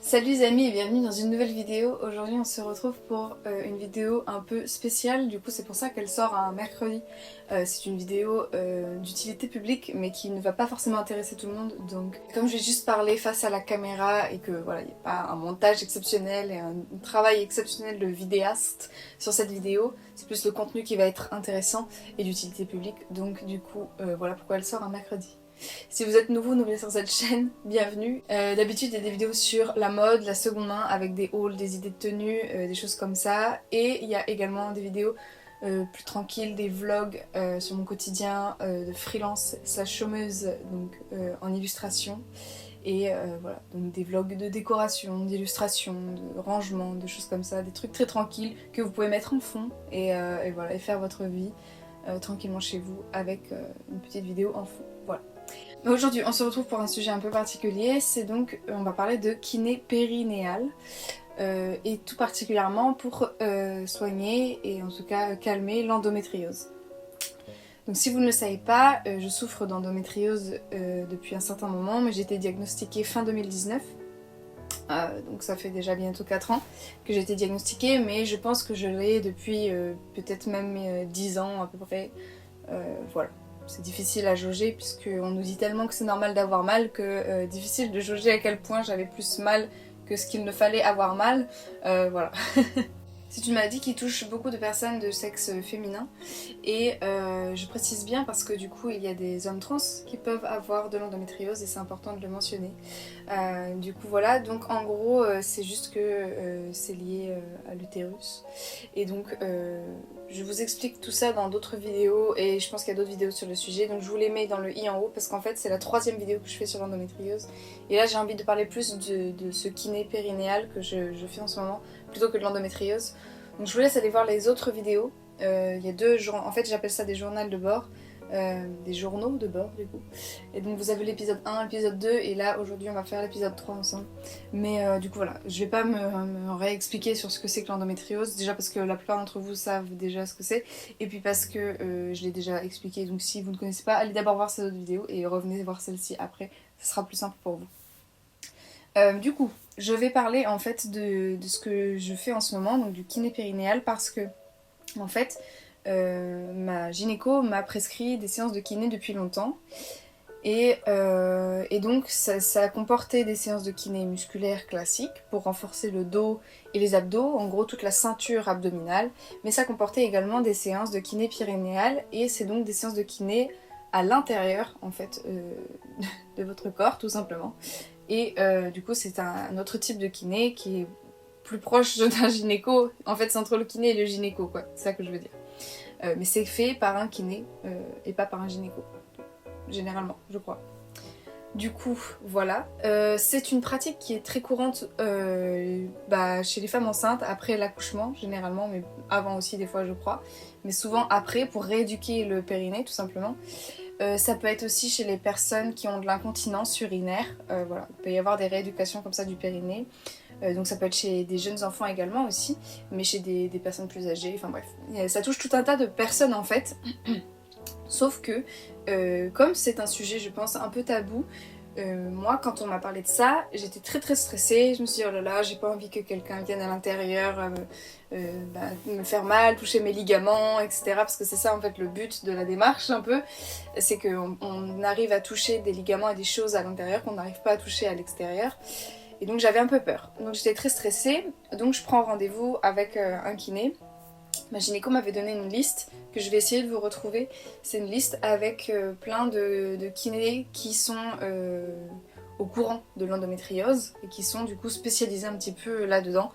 Salut les amis et bienvenue dans une nouvelle vidéo. Aujourd'hui on se retrouve pour une vidéo un peu spéciale, du coup c'est pour ça qu'elle sort un mercredi. C'est une vidéo d'utilité publique mais qui ne va pas forcément intéresser tout le monde, donc comme je vais juste parler face à la caméra et que voilà, il n'y a pas un montage exceptionnel et un travail exceptionnel de vidéaste sur cette vidéo, c'est plus le contenu qui va être intéressant et d'utilité publique, donc du coup voilà pourquoi elle sort un mercredi. Si vous êtes nouveau, nouveau sur cette chaîne, bienvenue. D'habitude, il y a des vidéos sur la mode, la seconde main, avec des hauls, des idées de tenue, des choses comme ça. Et il y a également des vidéos plus tranquilles, des vlogs sur mon quotidien de freelance slash chômeuse, donc en illustration. Et voilà, donc des vlogs de décoration, d'illustration, de rangement, de choses comme ça, des trucs très tranquilles que vous pouvez mettre en fond et voilà, et faire votre vie tranquillement chez vous avec une petite vidéo en fond. Voilà. Aujourd'hui on se retrouve pour un sujet un peu particulier, c'est donc, on va parler de kiné périnéale et tout particulièrement pour soigner et en tout cas calmer l'endométriose. Donc si vous ne le savez pas, je souffre d'endométriose depuis un certain moment, mais j'ai été diagnostiquée fin 2019. Donc ça fait déjà bientôt 4 ans que j'ai été diagnostiquée, mais je pense que je l'ai depuis peut-être même 10 ans à peu près, voilà. C'est difficile à jauger puisqu'on nous dit tellement que c'est normal d'avoir mal que difficile de jauger à quel point j'avais plus mal que ce qu'il ne fallait avoir mal, voilà. C'est une maladie qui touche beaucoup de personnes de sexe féminin et je précise bien parce que du coup il y a des hommes trans qui peuvent avoir de l'endométriose et c'est important de le mentionner. Du coup voilà, donc en gros c'est juste que c'est lié à l'utérus et donc je vous explique tout ça dans d'autres vidéos et je pense qu'il y a d'autres vidéos sur le sujet, donc je vous les mets dans le i en haut parce qu'en fait c'est la 3e vidéo que je fais sur l'endométriose et là j'ai envie de parler plus de ce kiné périnéal que je fais en ce moment plutôt que de l'endométriose. Donc je vous laisse aller voir les autres vidéos. Il y a deux en fait j'appelle ça des journaux de bord, des journaux de bord du coup. Et donc vous avez l'épisode 1, l'épisode 2 et là aujourd'hui on va faire l'épisode 3 ensemble. Mais du coup voilà, je vais pas me réexpliquer sur ce que c'est que l'endométriose, déjà parce que la plupart d'entre vous savent déjà ce que c'est, et puis parce que je l'ai déjà expliqué, donc si vous ne connaissez pas, allez d'abord voir ces autres vidéos et revenez voir celle-ci après, ce sera plus simple pour vous. Du coup, je vais parler en fait de ce que je fais en ce moment, donc du kiné périnéal, parce que en fait ma gynéco m'a prescrit des séances de kiné depuis longtemps et donc ça comportait des séances de kiné musculaire classiques pour renforcer le dos et les abdos, en gros toute la ceinture abdominale, mais ça comportait également des séances de kiné périnéal et c'est donc des séances de kiné à l'intérieur en fait de votre corps tout simplement. Et du coup c'est un autre type de kiné qui est plus proche d'un gynéco. En fait c'est entre le kiné et le gynéco quoi, c'est ça que je veux dire. Mais c'est fait par un kiné et pas par un gynéco. Généralement, je crois. Du coup, voilà. C'est une pratique qui est très courante chez les femmes enceintes après l'accouchement, généralement, mais avant aussi des fois je crois. Mais souvent après, pour rééduquer le périnée tout simplement. Ça peut être aussi chez les personnes qui ont de l'incontinence urinaire, voilà. Il peut y avoir des rééducations comme ça du périnée, donc ça peut être chez des jeunes enfants également aussi, mais chez des personnes plus âgées, enfin bref. Ça touche tout un tas de personnes en fait, sauf que comme c'est un sujet je pense un peu tabou, moi quand on m'a parlé de ça, j'étais très très stressée, je me suis dit oh là là, j'ai pas envie que quelqu'un vienne à l'intérieur me faire mal, toucher mes ligaments, etc. Parce que c'est ça en fait le but de la démarche un peu, c'est qu'on arrive à toucher des ligaments et des choses à l'intérieur qu'on n'arrive pas à toucher à l'extérieur. Et donc j'avais un peu peur, donc j'étais très stressée, donc je prends rendez-vous avec un kiné. Ma gynéco m'avait donné une liste que je vais essayer de vous retrouver. C'est une liste avec plein de kinés qui sont au courant de l'endométriose et qui sont du coup spécialisés un petit peu là-dedans.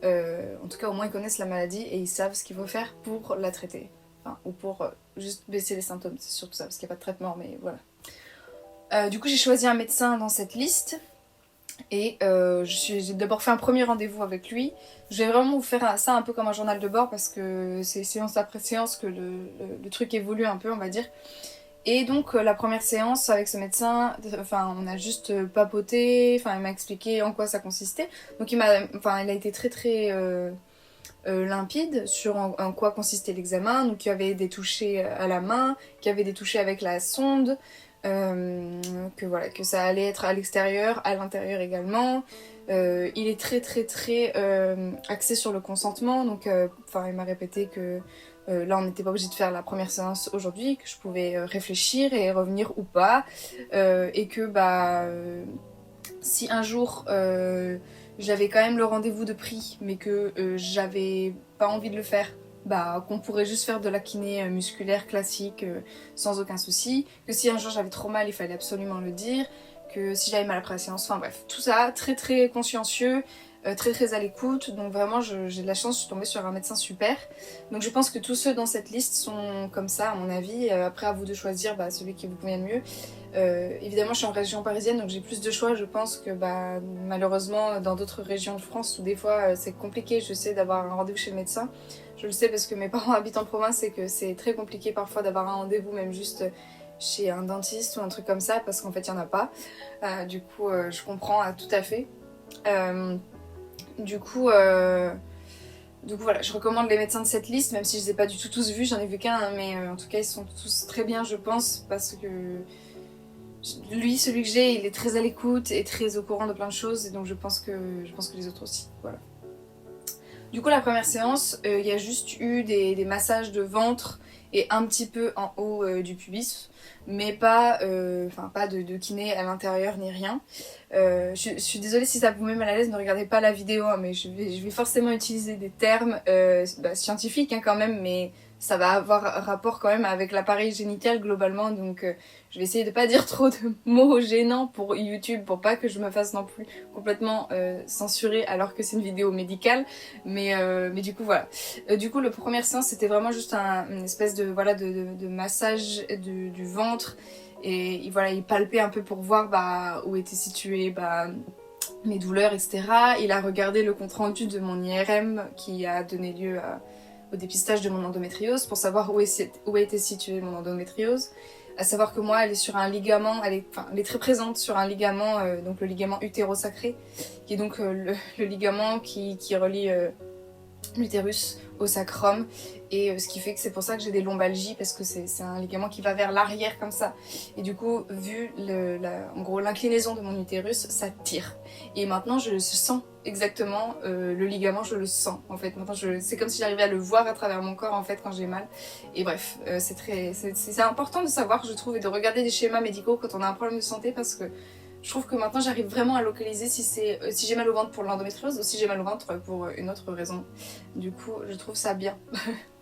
En tout cas au moins ils connaissent la maladie et ils savent ce qu'il faut faire pour la traiter. Enfin, ou pour juste baisser les symptômes, c'est surtout ça, parce qu'il n'y a pas de traitement, mais voilà. Du coup j'ai choisi un médecin dans cette liste. Et j'ai d'abord fait un premier rendez-vous avec lui. Je vais vraiment vous faire ça un peu comme un journal de bord parce que c'est séance après séance que le truc évolue un peu on va dire. Et donc la première séance avec ce médecin, enfin on a juste papoté, enfin il m'a expliqué en quoi ça consistait. Donc il a été très très limpide sur en quoi consistait l'examen. Donc il y avait des touchés à la main, qu'il y avait des touchés avec la sonde, que voilà, que ça allait être à l'extérieur, à l'intérieur également. Il est très axé sur le consentement, donc il m'a répété que là on n'était pas obligé de faire la première séance aujourd'hui, que je pouvais réfléchir et revenir ou pas, et que si un jour j'avais quand même le rendez-vous de prix mais que j'avais pas envie de le faire, qu'on pourrait juste faire de la kiné musculaire classique sans aucun souci, que si un jour j'avais trop mal il fallait absolument le dire, que si j'avais mal après la séance, enfin bref, tout ça très consciencieux, très à l'écoute, donc vraiment j'ai de la chance, je suis tombée sur un médecin super. Donc je pense que tous ceux dans cette liste sont comme ça à mon avis, après à vous de choisir celui qui vous convient le mieux. Évidemment je suis en région parisienne donc j'ai plus de choix, je pense que malheureusement dans d'autres régions de France où des fois c'est compliqué, je sais, d'avoir un rendez-vous chez le médecin. Je le sais parce que mes parents habitent en province et que c'est très compliqué parfois d'avoir un rendez-vous même juste chez un dentiste ou un truc comme ça parce qu'en fait il n'y en a pas. Du coup je comprends tout à fait. Du coup voilà, je recommande les médecins de cette liste, même si je les ai pas du tout tous vus, j'en ai vu qu'un, mais en tout cas ils sont tous très bien je pense, parce que lui, celui que j'ai, il est très à l'écoute et très au courant de plein de choses, et donc je pense que les autres aussi, voilà. Du coup la première séance, il y a juste eu des massages de ventre et un petit peu en haut du pubis, mais pas de kiné à l'intérieur ni rien. Je suis désolée si ça vous met mal à l'aise, ne regardez pas la vidéo, hein, mais je vais forcément utiliser des termes scientifiques quand même, mais ça va avoir rapport quand même avec l'appareil génital globalement, donc je vais essayer de pas dire trop de mots gênants pour YouTube, pour pas que je me fasse non plus complètement censurer alors que c'est une vidéo médicale, mais du coup voilà. Du coup la première séance c'était vraiment juste une espèce de massage du ventre, et voilà, il palpait un peu pour voir où étaient situées mes douleurs, etc. Il a regardé le compte rendu de mon IRM qui a donné lieu au dépistage de mon endométriose pour savoir où était située mon endométriose. À savoir que moi, elle est sur un ligament, elle est très présente sur un ligament, donc le ligament utérosacré, qui est donc le ligament qui relie l'utérus au sacrum, et ce qui fait que c'est pour ça que j'ai des lombalgies, parce que c'est un ligament qui va vers l'arrière comme ça, et du coup vu en gros l'inclinaison de mon utérus, ça tire, et maintenant je sens exactement le ligament, je le sens en fait, maintenant c'est comme si j'arrivais à le voir à travers mon corps en fait quand j'ai mal, et bref c'est important de savoir, je trouve, et de regarder des schémas médicaux quand on a un problème de santé, parce que je trouve que maintenant j'arrive vraiment à localiser si j'ai mal au ventre pour l'endométriose ou si j'ai mal au ventre pour une autre raison. Du coup, je trouve ça bien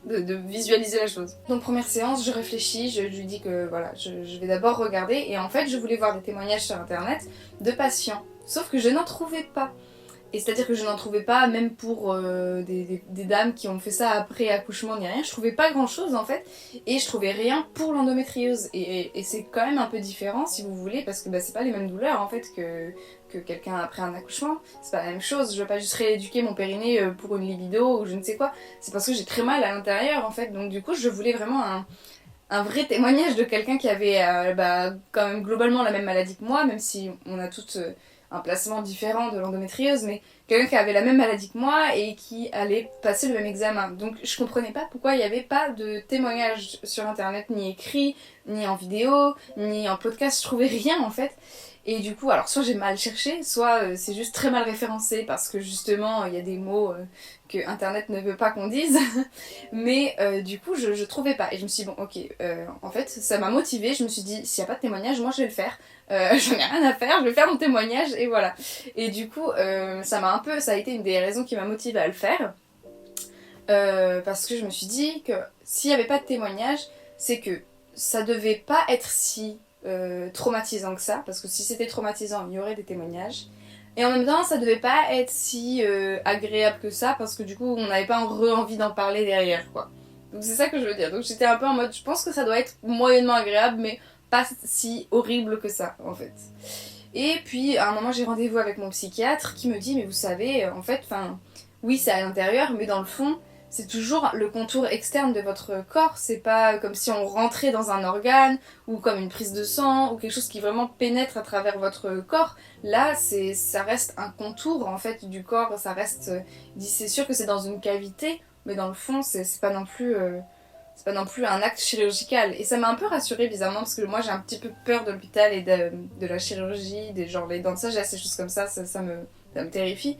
de visualiser la chose. Donc première séance, je réfléchis, je lui dis que voilà, je vais d'abord regarder, et en fait je voulais voir des témoignages sur internet de patients, sauf que je n'en trouvais pas. Et c'est-à-dire que je n'en trouvais pas, même pour des dames qui ont fait ça après accouchement ni rien, je trouvais pas grand-chose en fait, et je trouvais rien pour l'endométriose. Et c'est quand même un peu différent si vous voulez, parce que c'est pas les mêmes douleurs en fait que quelqu'un après un accouchement, c'est pas la même chose, je vais pas juste rééduquer mon périnée pour une libido ou je ne sais quoi, c'est parce que j'ai très mal à l'intérieur en fait, donc du coup je voulais vraiment un vrai témoignage de quelqu'un qui avait quand même globalement la même maladie que moi, même si on a toutes un placement différent de l'endométriose, mais quelqu'un qui avait la même maladie que moi et qui allait passer le même examen. Donc je comprenais pas pourquoi il n'y avait pas de témoignage sur internet, ni écrit, ni en vidéo, ni en podcast, je trouvais rien en fait. Et du coup, alors soit j'ai mal cherché, soit c'est juste très mal référencé parce que justement il y a des mots que internet ne veut pas qu'on dise, mais du coup je trouvais pas, et je me suis dit bon ok, en fait ça m'a motivée, je me suis dit s'il n'y a pas de témoignage, moi je vais le faire, j'en ai rien à faire, je vais faire mon témoignage, et voilà. Et du coup ça a été une des raisons qui m'a motivée à le faire, parce que je me suis dit que s'il n'y avait pas de témoignage, c'est que ça devait pas être si traumatisant que ça, parce que si c'était traumatisant il y aurait des témoignages, et en même temps ça devait pas être si agréable que ça, parce que du coup on n'avait pas envie d'en parler derrière quoi. Donc c'est ça que je veux dire, donc j'étais un peu en mode je pense que ça doit être moyennement agréable mais pas si horrible que ça en fait. Et puis à un moment j'ai rendez-vous avec mon psychiatre qui me dit mais vous savez en fait, oui c'est à l'intérieur mais dans le fond c'est toujours le contour externe de votre corps, c'est pas comme si on rentrait dans un organe ou comme une prise de sang ou quelque chose qui vraiment pénètre à travers votre corps. Là, ça reste un contour en fait du corps, ça reste, c'est sûr que c'est dans une cavité, mais dans le fond, c'est pas non plus c'est pas non plus un acte chirurgical. Et ça m'a un peu rassurée bizarrement parce que moi j'ai un petit peu peur de l'hôpital et de la chirurgie, des genre les dents de sagesse, des choses comme ça me terrifie.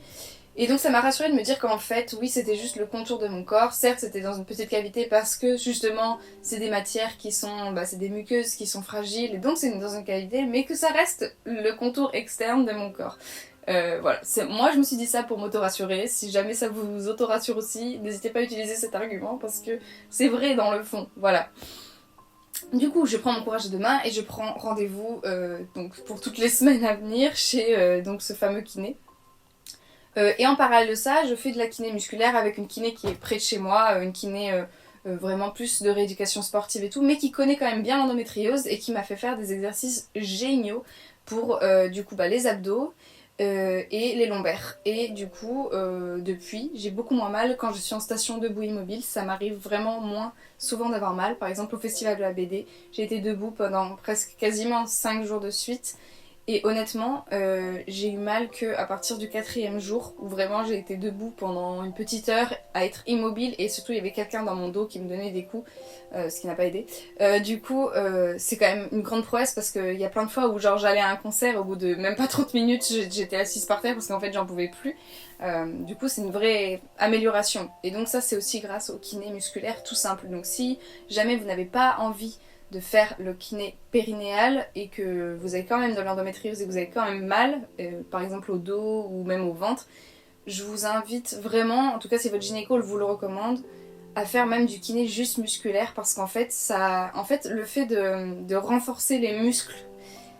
Et donc ça m'a rassurée de me dire qu'en fait, oui, c'était juste le contour de mon corps. Certes, c'était dans une petite cavité parce que justement, c'est des matières qui sont, c'est des muqueuses qui sont fragiles, et donc c'est dans une cavité, mais que ça reste le contour externe de mon corps. Voilà, moi je me suis dit ça pour m'auto-rassurer. Si jamais ça vous auto-rassure aussi, n'hésitez pas à utiliser cet argument parce que c'est vrai dans le fond. Voilà. Du coup, je prends mon courage à deux mains et je prends rendez-vous donc pour toutes les semaines à venir chez donc ce fameux kiné. Et en parallèle de ça, je fais de la kiné musculaire avec une kiné qui est près de chez moi, une kiné vraiment plus de rééducation sportive et tout, mais qui connaît quand même bien l'endométriose et qui m'a fait faire des exercices géniaux pour du coup les abdos et les lombaires. Et du coup, depuis, j'ai beaucoup moins mal quand je suis en station debout immobile. Ça m'arrive vraiment moins souvent d'avoir mal. Par exemple, au festival de la BD, j'ai été debout pendant presque quasiment 5 jours de suite. Et honnêtement, j'ai eu mal qu'à partir du 4e jour, où vraiment j'ai été debout pendant une petite heure à être immobile, et surtout il y avait quelqu'un dans mon dos qui me donnait des coups, ce qui n'a pas aidé. Du coup, c'est quand même une grande prouesse parce qu'il y a plein de fois où genre j'allais à un concert, au bout de même pas 30 minutes, j'étais assise par terre parce qu'en fait j'en pouvais plus. Du coup, c'est une vraie amélioration. Et donc ça, c'est aussi grâce au kiné musculaire tout simple. Donc si jamais vous n'avez pas envie de faire le kiné périnéal et que vous avez quand même de l'endométriose et que vous avez quand même mal, par exemple au dos ou même au ventre, je vous invite vraiment, en tout cas si votre gynéco vous le recommande, à faire même du kiné juste musculaire parce qu'en fait, le fait de renforcer les muscles,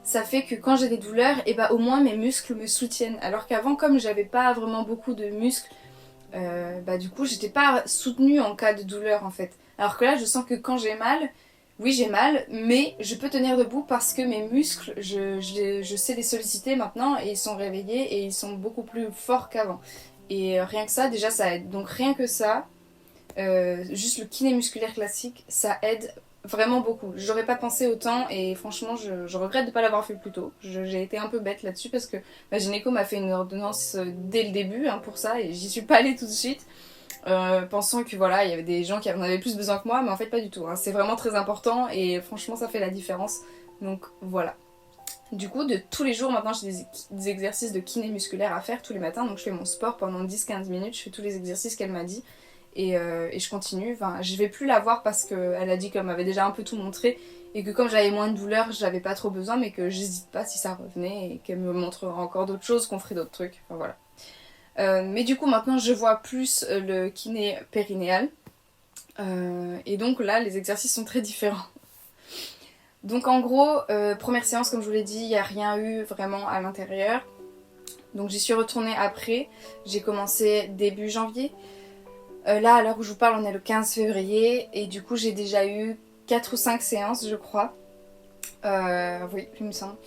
ça fait que quand j'ai des douleurs, et au moins mes muscles me soutiennent. Alors qu'avant, comme j'avais pas vraiment beaucoup de muscles, du coup j'étais pas soutenue en cas de douleur en fait. Alors que là, je sens que quand j'ai mal, oui, j'ai mal, mais je peux tenir debout parce que mes muscles, je sais les solliciter maintenant et ils sont réveillés et ils sont beaucoup plus forts qu'avant. Et rien que ça, déjà, ça aide. Donc rien que ça, juste le kiné musculaire classique, ça aide vraiment beaucoup. J'aurais pas pensé autant et franchement, je regrette de ne pas l'avoir fait plus tôt. J'ai été un peu bête là-dessus parce que ma gynéco m'a fait une ordonnance dès le début pour ça et j'y suis pas allée tout de suite. Pensant que voilà, il y avait des gens qui en avaient plus besoin que moi, mais en fait pas du tout. C'est vraiment très important et franchement ça fait la différence. Donc voilà. Du coup, de tous les jours maintenant j'ai des exercices de kiné musculaire à faire tous les matins. Donc je fais mon sport pendant 10-15 minutes, je fais tous les exercices qu'elle m'a dit et je continue. Enfin, je vais plus la voir parce qu'elle a dit qu'elle m'avait déjà un peu tout montré et que comme j'avais moins de douleur, j'avais pas trop besoin, mais que j'hésite pas si ça revenait et qu'elle me montrera encore d'autres choses, qu'on ferait d'autres trucs. Enfin voilà. Mais du coup maintenant je vois plus le kiné périnéal et donc là les exercices sont très différents. Donc en gros, première séance comme je vous l'ai dit, il n'y a rien eu vraiment à l'intérieur. Donc j'y suis retournée après, j'ai commencé début janvier. Là à l'heure où je vous parle on est le 15 février et du coup j'ai déjà eu 4 ou 5 séances je crois. Oui, il me semble.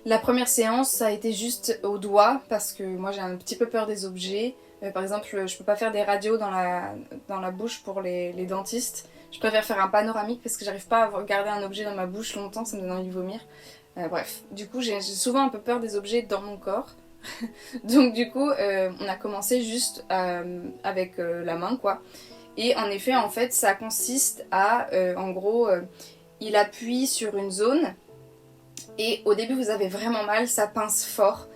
La première séance, ça a été juste au doigt parce que moi j'ai un petit peu peur des objets. Par exemple, je peux pas faire des radios dans la bouche pour les dentistes. Je préfère faire un panoramique parce que j'arrive pas à garder un objet dans ma bouche longtemps, ça me donne envie de vomir. Bref, du coup j'ai souvent un peu peur des objets dans mon corps. Donc du coup, on a commencé juste avec la main quoi. Et en effet, en fait, ça consiste à, en gros, il appuie sur une zone. Et au début vous avez vraiment mal, ça pince fort.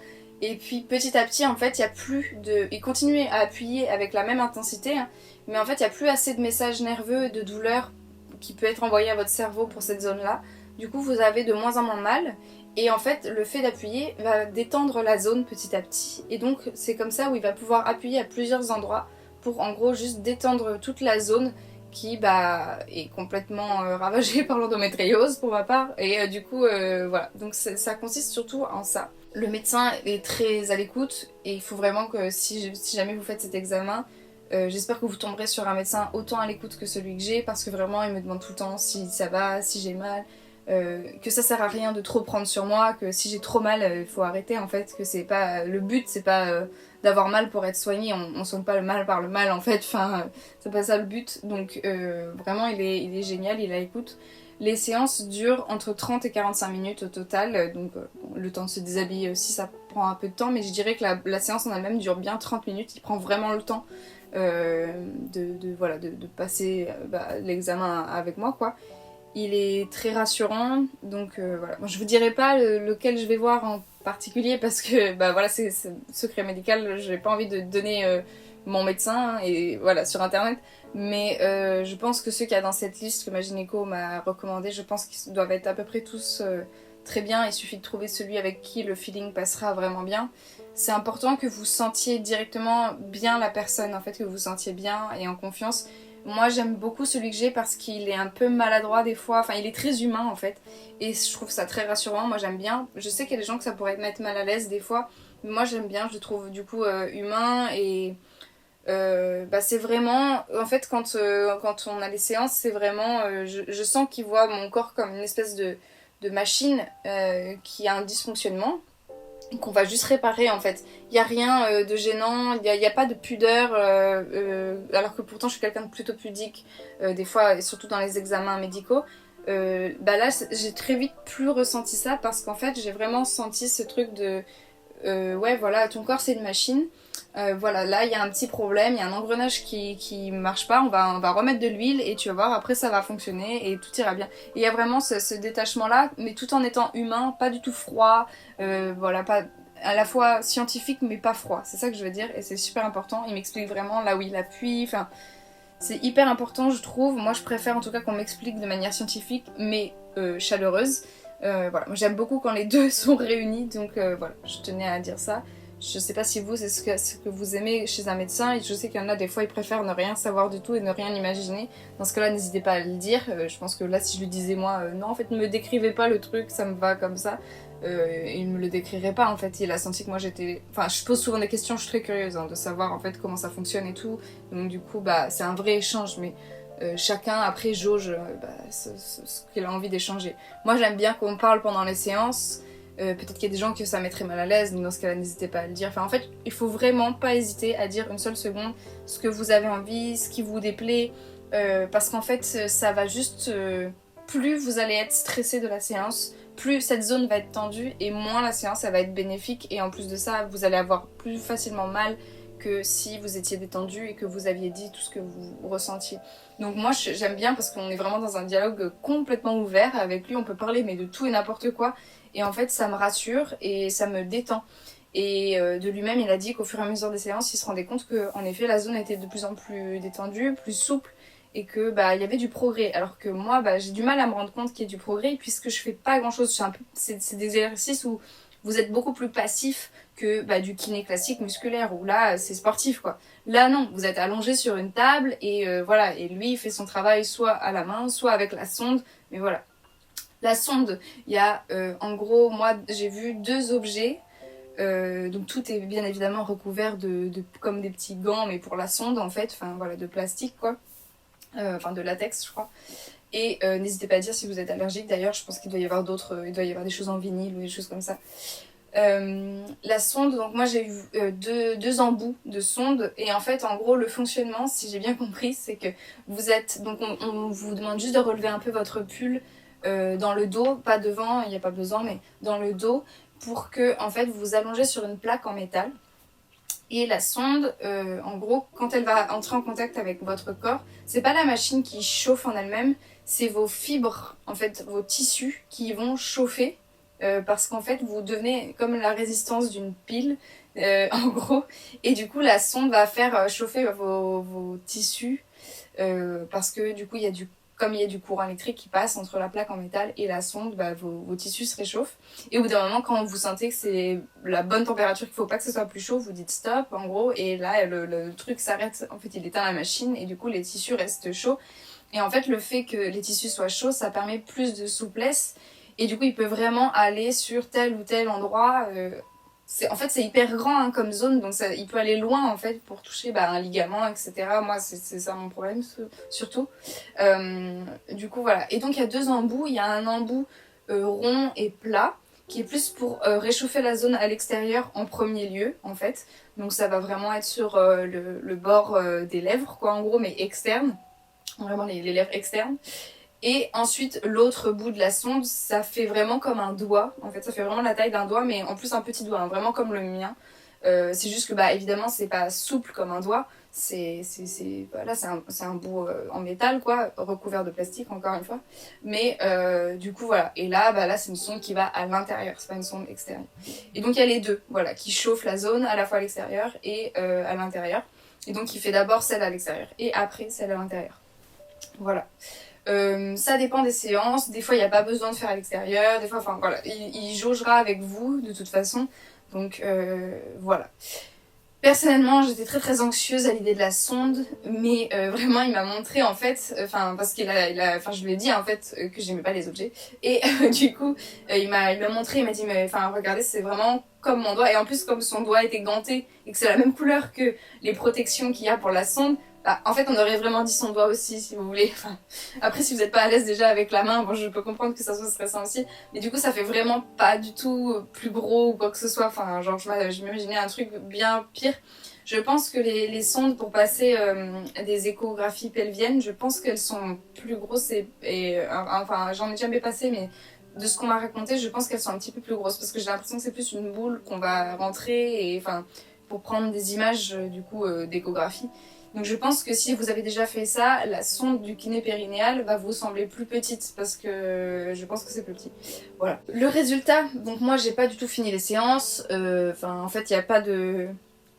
Et puis petit à petit en fait il y a plus de... Il continue à appuyer avec la même intensité, mais en fait il n'y a plus assez de messages nerveux et de douleur qui peut être envoyé à votre cerveau pour cette zone là. Du coup vous avez de moins en moins mal. Et en fait le fait d'appuyer va détendre la zone petit à petit. Et donc c'est comme ça où il va pouvoir appuyer à plusieurs endroits pour en gros juste détendre toute la zone qui est complètement ravagée par l'endométriose pour ma part et du coup voilà, donc ça consiste surtout en ça. Le médecin est très à l'écoute et il faut vraiment que si jamais vous faites cet examen, j'espère que vous tomberez sur un médecin autant à l'écoute que celui que j'ai parce que vraiment il me demande tout le temps si ça va, si j'ai mal, que ça sert à rien de trop prendre sur moi, que si j'ai trop mal, il faut arrêter en fait, que c'est pas le but, c'est pas d'avoir mal pour être soigné, on soigne pas le mal par le mal en fait, enfin c'est pas ça le but. Donc vraiment il est génial, il a écoute. Les séances durent entre 30 et 45 minutes au total, donc le temps de se déshabiller aussi ça prend un peu de temps, mais je dirais que la séance en elle-même dure bien 30 minutes, il prend vraiment le temps de passer l'examen avec moi quoi. Il est très rassurant, donc voilà. Bon, je vous dirai pas lequel je vais voir en particulier parce que bah voilà c'est secret médical, j'ai pas envie de donner mon médecin et voilà sur internet, mais je pense que ceux qu'il y a dans cette liste que ma gynéco m'a recommandé, je pense qu'ils doivent être à peu près tous très bien, il suffit de trouver celui avec qui le feeling passera vraiment bien. C'est important que vous sentiez directement bien la personne, en fait, que vous vous sentiez bien et en confiance. Moi j'aime beaucoup celui que j'ai parce qu'il est un peu maladroit des fois, enfin il est très humain en fait et je trouve ça très rassurant, moi j'aime bien. Je sais qu'il y a des gens que ça pourrait mettre mal à l'aise des fois, mais moi j'aime bien, je le trouve du coup humain et c'est vraiment, en fait quand on a les séances c'est vraiment, je sens qu'il voit mon corps comme une espèce de machine qui a un dysfonctionnement qu'on va juste réparer en fait. Il n'y a rien de gênant, il y a pas de pudeur, alors que pourtant je suis quelqu'un de plutôt pudique, des fois, et surtout dans les examens médicaux. Là, j'ai très vite plus ressenti ça parce qu'en fait, j'ai vraiment senti ce truc de ouais, voilà, ton corps c'est une machine. Voilà, là il y a un petit problème, il y a un engrenage qui marche pas, on va remettre de l'huile et tu vas voir, après ça va fonctionner et tout ira bien. Et il y a vraiment ce détachement-là, mais tout en étant humain, pas du tout froid, voilà, pas à la fois scientifique mais pas froid, c'est ça que je veux dire et c'est super important. Il m'explique vraiment là où il appuie, enfin c'est hyper important je trouve. Moi je préfère en tout cas qu'on m'explique de manière scientifique mais chaleureuse. Voilà, moi j'aime beaucoup quand les deux sont réunis, donc voilà, je tenais à dire ça. Je sais pas si vous, c'est ce que vous aimez chez un médecin, et je sais qu'il y en a des fois, ils préfèrent ne rien savoir du tout et ne rien imaginer. Dans ce cas-là, n'hésitez pas à le dire. Je pense que là, si je lui disais moi, non, en fait, ne me décrivez pas le truc, ça me va comme ça, il me le décrirait pas, en fait. Il a senti que moi, j'étais... Enfin, je pose souvent des questions, je suis très curieuse de savoir, en fait, comment ça fonctionne et tout. Donc, du coup, c'est un vrai échange, mais... chacun après jauge ce qu'il a envie d'échanger. Moi j'aime bien qu'on parle pendant les séances, peut-être qu'il y a des gens que ça mettrait mal à l'aise, donc dans ce cas-là n'hésitez pas à le dire. Enfin en fait il faut vraiment pas hésiter à dire une seule seconde ce que vous avez envie, ce qui vous déplaît, parce qu'en fait ça va juste... plus vous allez être stressé de la séance, plus cette zone va être tendue et moins la séance elle va être bénéfique et en plus de ça vous allez avoir plus facilement mal que si vous étiez détendu et que vous aviez dit tout ce que vous ressentiez. Donc moi j'aime bien parce qu'on est vraiment dans un dialogue complètement ouvert avec lui, on peut parler mais de tout et n'importe quoi et en fait ça me rassure et ça me détend. Et de lui-même il a dit qu'au fur et à mesure des séances il se rendait compte qu'en effet la zone était de plus en plus détendue, plus souple et que il y avait du progrès, alors que moi j'ai du mal à me rendre compte qu'il y a du progrès puisque je fais pas grand chose. C'est des exercices où vous êtes beaucoup plus passif que du kiné classique musculaire où là c'est sportif quoi. Là non, vous êtes allongé sur une table et voilà, et lui il fait son travail soit à la main, soit avec la sonde, mais voilà. La sonde, il y a en gros, moi j'ai vu deux objets, donc tout est bien évidemment recouvert de comme des petits gants mais pour la sonde en fait, enfin voilà, de plastique quoi, enfin de latex je crois. Et n'hésitez pas à dire si vous êtes allergique, d'ailleurs je pense qu'il doit y avoir d'autres, il doit y avoir des choses en vinyle ou des choses comme ça. La sonde, donc moi j'ai eu deux embouts de sonde et en fait en gros le fonctionnement si j'ai bien compris c'est que vous êtes, donc on vous demande juste de relever un peu votre pull dans le dos, pas devant, il n'y a pas besoin mais dans le dos pour que en fait vous vous allongez sur une plaque en métal et la sonde en gros quand elle va entrer en contact avec votre corps, c'est pas la machine qui chauffe en elle-même, c'est vos fibres, en fait vos tissus qui vont chauffer. Parce qu'en fait vous devenez comme la résistance d'une pile en gros et du coup la sonde va faire chauffer vos tissus parce que du coup comme il y a du courant électrique qui passe entre la plaque en métal et la sonde, vos tissus se réchauffent et au bout d'un moment quand vous sentez que c'est la bonne température, qu'il ne faut pas que ce soit plus chaud, vous dites stop en gros et là le truc s'arrête, en fait il éteint la machine et du coup les tissus restent chauds et en fait le fait que les tissus soient chauds ça permet plus de souplesse. Et du coup, il peut vraiment aller sur tel ou tel endroit en fait c'est hyper grand hein, comme zone, donc il peut aller loin en fait pour toucher un ligament, etc. Moi c'est ça mon problème surtout. Du coup voilà. Et donc il y a deux embouts. Il y a un embout rond et plat qui est plus pour réchauffer la zone à l'extérieur en premier lieu en fait. Donc ça va vraiment être sur le bord des lèvres quoi en gros, mais externe. Vraiment les lèvres externes. Et ensuite, l'autre bout de la sonde, ça fait vraiment comme un doigt. En fait, ça fait vraiment la taille d'un doigt, mais en plus un petit doigt, hein, vraiment comme le mien. C'est juste que, évidemment, c'est pas souple comme un doigt. Là, c'est un bout en métal, quoi, recouvert de plastique, encore une fois. Mais du coup, voilà. Et là, c'est une sonde qui va à l'intérieur, c'est pas une sonde extérieure. Et donc, il y a les deux, voilà, qui chauffent la zone à la fois à l'extérieur et à l'intérieur. Et donc, il fait d'abord celle à l'extérieur et après celle à l'intérieur. Voilà. Ça dépend des séances, des fois il n'y a pas besoin de faire à l'extérieur, des fois, enfin voilà, il jaugera avec vous de toute façon, donc voilà. Personnellement, j'étais très très anxieuse à l'idée de la sonde, mais vraiment il m'a montré en fait, parce je lui ai dit en fait que j'aimais pas les objets, et du coup il m'a montré, il m'a dit mais regardez c'est vraiment comme mon doigt, et en plus comme son doigt était ganté et que c'est la même couleur que les protections qu'il y a pour la sonde, en fait on aurait vraiment dit son doigt aussi si vous voulez. Après si vous n'êtes pas à l'aise déjà avec la main, bon je peux comprendre que ça soit stressant aussi, mais du coup ça fait vraiment pas du tout plus gros ou quoi que ce soit, genre je m'imaginais un truc bien pire. Je pense que les sondes pour passer des échographies pelviennes, je pense qu'elles sont plus grosses j'en ai jamais passé, mais de ce qu'on m'a raconté, je pense qu'elles sont un petit peu plus grosses parce que j'ai l'impression que c'est plus une boule qu'on va rentrer et pour prendre des images du coup d'échographie. Donc je pense que si vous avez déjà fait ça, la sonde du kiné périnéal va vous sembler plus petite parce que je pense que c'est plus petit. Voilà. Le résultat, donc moi j'ai pas du tout fini les séances. En fait il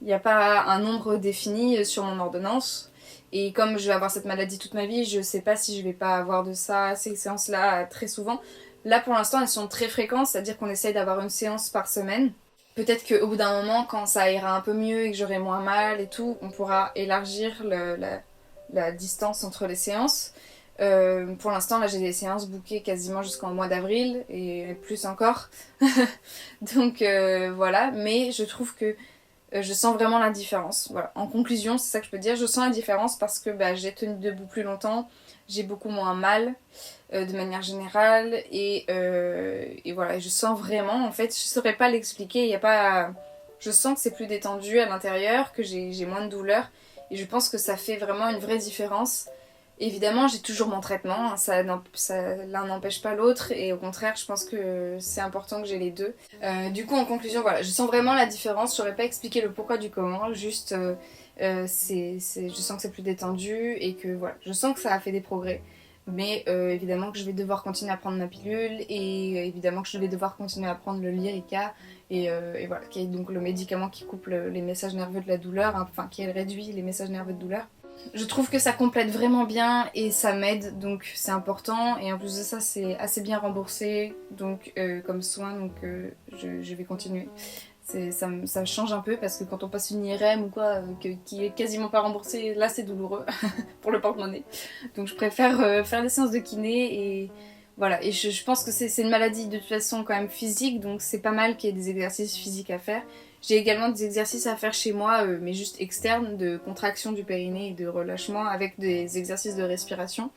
n'y a pas un nombre défini sur mon ordonnance. Et comme je vais avoir cette maladie toute ma vie, je sais pas si je vais pas avoir de ces séances-là très souvent. Là pour l'instant elles sont très fréquentes, c'est-à-dire qu'on essaye d'avoir une séance par semaine. Peut-être qu'au bout d'un moment, quand ça ira un peu mieux et que j'aurai moins mal et tout, on pourra élargir la distance entre les séances. Pour l'instant, là, j'ai des séances bookées quasiment jusqu'en mois d'avril et plus encore. Donc voilà, mais je trouve que je sens vraiment la différence. Voilà. En conclusion, c'est ça que je peux dire. Je sens la différence parce que j'ai tenu debout plus longtemps, j'ai beaucoup moins mal de manière générale et voilà. Je sens vraiment, en fait, je saurais pas l'expliquer. Il y a pas, je sens que c'est plus détendu à l'intérieur, que j'ai moins de douleur et je pense que ça fait vraiment une vraie différence. Évidemment, j'ai toujours mon traitement, l'un n'empêche pas l'autre et au contraire, je pense que c'est important que j'ai les deux. Du coup, en conclusion, voilà, je sens vraiment la différence. Je saurais pas expliquer le pourquoi du comment, juste je sens que c'est plus détendu et que voilà, je sens que ça a fait des progrès. Mais évidemment que je vais devoir continuer à prendre ma pilule et évidemment que je vais devoir continuer à prendre le Lyrica et voilà, qui est donc le médicament qui coupe les messages nerveux de la douleur, hein, qui réduit les messages nerveux de douleur. Je trouve que ça complète vraiment bien et ça m'aide, donc c'est important. Et en plus de ça, c'est assez bien remboursé donc, comme soin, donc je vais continuer. Ça change un peu parce que quand on passe une IRM ou quoi, qui est quasiment pas remboursée, là c'est douloureux pour le porte-monnaie. Donc je préfère faire des séances de kiné et voilà. Et je pense que c'est une maladie de toute façon quand même physique, donc c'est pas mal qu'il y ait des exercices physiques à faire. J'ai également des exercices à faire chez moi, mais juste externes, de contraction du périnée et de relâchement avec des exercices de respiration.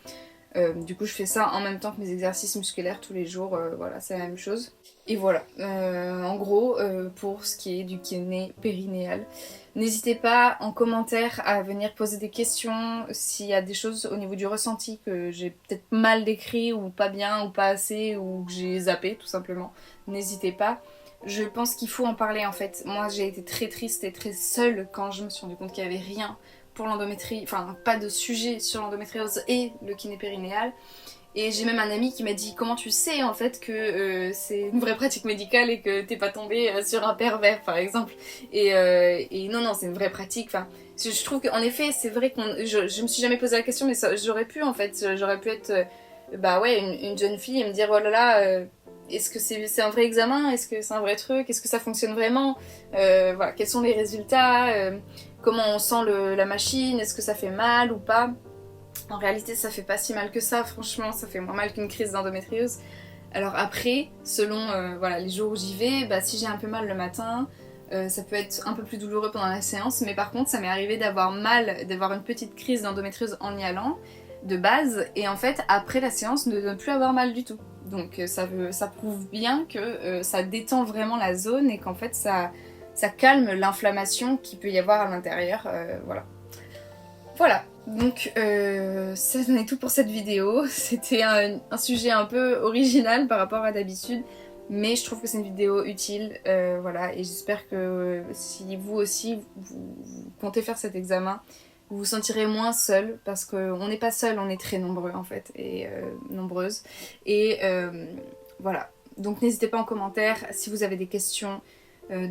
Du coup, je fais ça en même temps que mes exercices musculaires tous les jours, voilà, c'est la même chose. Et voilà, en gros, pour ce qui est du kiné périnéal. N'hésitez pas en commentaire à venir poser des questions s'il y a des choses au niveau du ressenti que j'ai peut-être mal décrit ou pas bien ou pas assez ou que j'ai zappé tout simplement. N'hésitez pas. Je pense qu'il faut en parler en fait. Moi j'ai été très triste et très seule quand je me suis rendu compte qu'il n'y avait rien pour l'endométrie, enfin pas de sujet sur l'endométriose et le kiné périnéal. Et j'ai même un ami qui m'a dit comment tu sais en fait que c'est une vraie pratique médicale et que t'es pas tombée sur un pervers par exemple. Et non c'est une vraie pratique. Enfin, je trouve qu'en effet c'est vrai je me suis jamais posé la question mais j'aurais pu en fait, j'aurais pu être une jeune fille et me dire oh là là. Est-ce que c'est un vrai examen? Est-ce que c'est un vrai truc? Est-ce que ça fonctionne vraiment? Voilà, quels sont les résultats? Comment on sent la machine? Est-ce que ça fait mal ou pas? En réalité, ça fait pas si mal que ça, franchement, ça fait moins mal qu'une crise d'endométriose. Alors après, selon les jours où j'y vais, si j'ai un peu mal le matin, Ça peut être un peu plus douloureux pendant la séance, mais par contre ça m'est arrivé d'avoir mal, d'avoir une petite crise d'endométriose en y allant, de base, et en fait après la séance de ne plus avoir mal du tout. Donc ça prouve bien que ça détend vraiment la zone et qu'en fait ça calme l'inflammation qu'il peut y avoir à l'intérieur, voilà. Voilà, donc ça en est tout pour cette vidéo. C'était un sujet un peu original par rapport à d'habitude, mais je trouve que c'est une vidéo utile, voilà, et j'espère que si vous aussi vous comptez faire cet examen, vous vous sentirez moins seul, parce qu'on n'est pas seul, on est très nombreux en fait, et nombreuses, et voilà. Donc n'hésitez pas en commentaire si vous avez des questions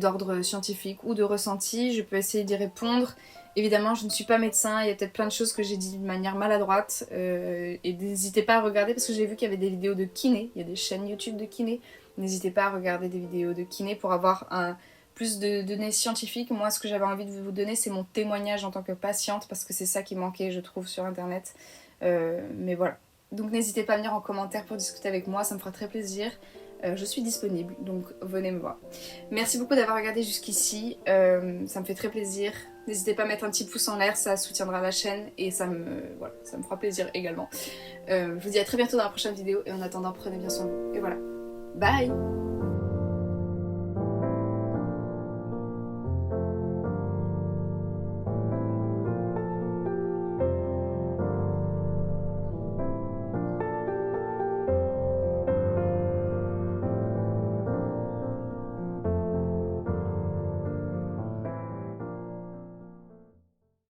d'ordre scientifique ou de ressenti, je peux essayer d'y répondre. Évidemment, je ne suis pas médecin, il y a peut-être plein de choses que j'ai dit de manière maladroite, et n'hésitez pas à regarder, parce que j'ai vu qu'il y avait des vidéos de kiné, il y a des chaînes YouTube de kiné, n'hésitez pas à regarder des vidéos de kiné pour avoir plus de données scientifiques. Moi, ce que j'avais envie de vous donner, c'est mon témoignage en tant que patiente, parce que c'est ça qui manquait, je trouve, sur internet, mais voilà. Donc n'hésitez pas à venir en commentaire pour discuter avec moi, ça me fera très plaisir. Je suis disponible, donc venez me voir. Merci beaucoup d'avoir regardé jusqu'ici, ça me fait très plaisir. N'hésitez pas à mettre un petit pouce en l'air, ça soutiendra la chaîne et ça me fera plaisir également. Je vous dis à très bientôt dans la prochaine vidéo et en attendant, prenez bien soin de vous. Et voilà, bye!